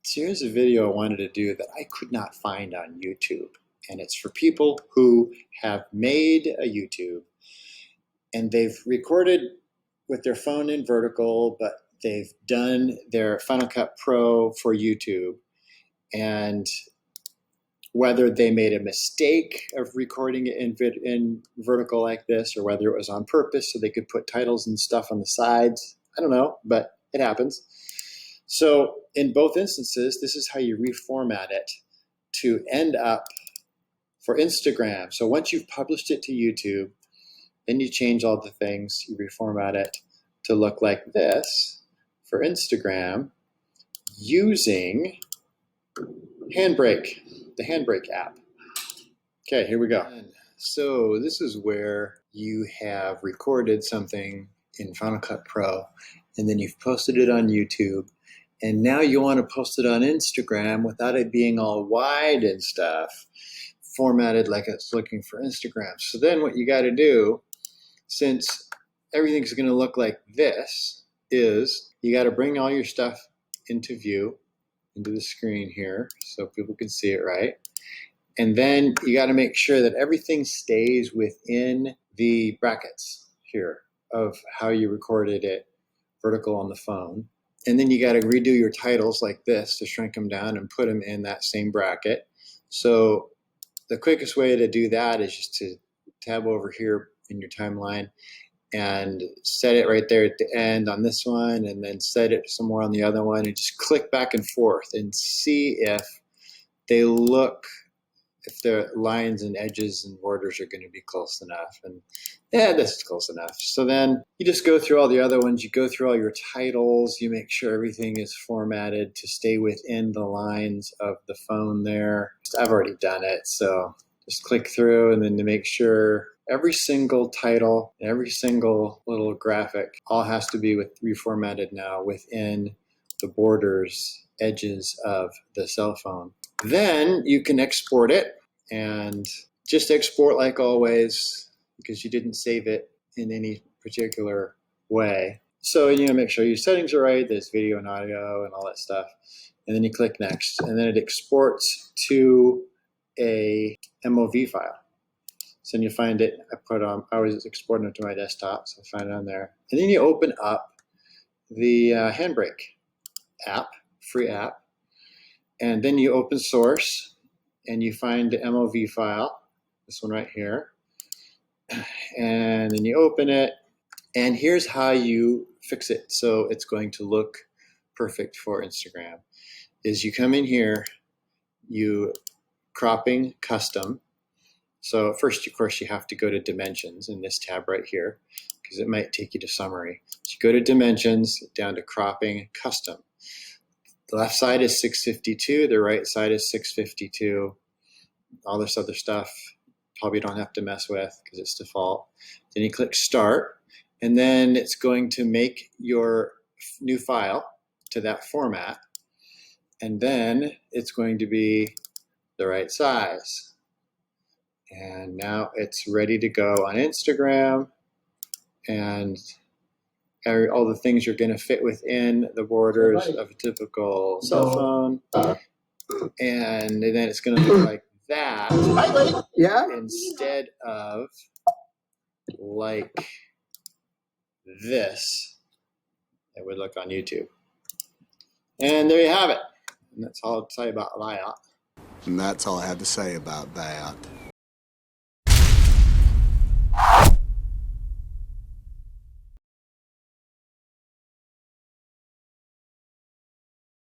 So here's a video I wanted to do that I could not find on YouTube. And it's for people who have made a YouTube and they've recorded with their phone in vertical, but they've done their Final Cut Pro for YouTube. And whether they made a mistake of recording it in vertical like this, or whether it was on purpose so they could put titles and stuff on the sides, I don't know, but it happens. So in both instances, this is how you reformat it to end up for Instagram. So once you've published it to YouTube, then you change all the things, you reformat it to look like this for Instagram using Handbrake, the Handbrake app. Okay, here we go. So this is where you have recorded something in Final Cut Pro, and then you've posted it on YouTube, and now you want to post it on Instagram without it being all wide and stuff, formatted like it's looking for Instagram. So then what you got to do, since everything's going to look like this, is you got to bring all your stuff into view, into the screen here, so people can see it right. And then you got to make sure that everything stays within the brackets here of how you recorded it vertical on the phone. And then you got to redo your titles like this to shrink them down and put them in that same bracket. So the quickest way to do that is just to tab over here in your timeline and set it right there at the end on this one, and then set it somewhere on the other one, and just click back and forth and see if they look, if the lines and edges and borders are going to be close enough. And yeah, this is close enough. So then you just go through all the other ones, you go through all your titles, you make sure everything is formatted to stay within the lines of the phone there. I've already done it, so just click through, and then to make sure every single title, every single little graphic all has to be reformatted now within the borders, edges of the cell phone. Then you can export it, and just export like always, because you didn't save it in any particular way. So make sure your settings are right, there's video and audio and all that stuff. And then you click next, and then it exports to a MOV file. So then you find it, I was exporting it to my desktop, so I find it on there. And then you open up the Handbrake app, free app, and then you open source, and you find the MOV file, this one right here, and then you open it, and here's how you fix it so it's going to look perfect for Instagram. Is you come in here, you cropping custom. So first, of course, you have to go to dimensions in this tab right here, because it might take you to summary. So you go to dimensions, down to cropping custom. The left side is 652, the right side is 652. All this other stuff probably don't have to mess with because it's default. Then you click start, and then it's going to make your new file to that format, and then it's going to be the right size. And now it's ready to go on Instagram, and all the things are going to fit within the borders of a typical cell phone. And then it's going to look like that, instead of like this it would look on YouTube. And there you have it. And that's all I'll say about that. And that's all I have to say about that.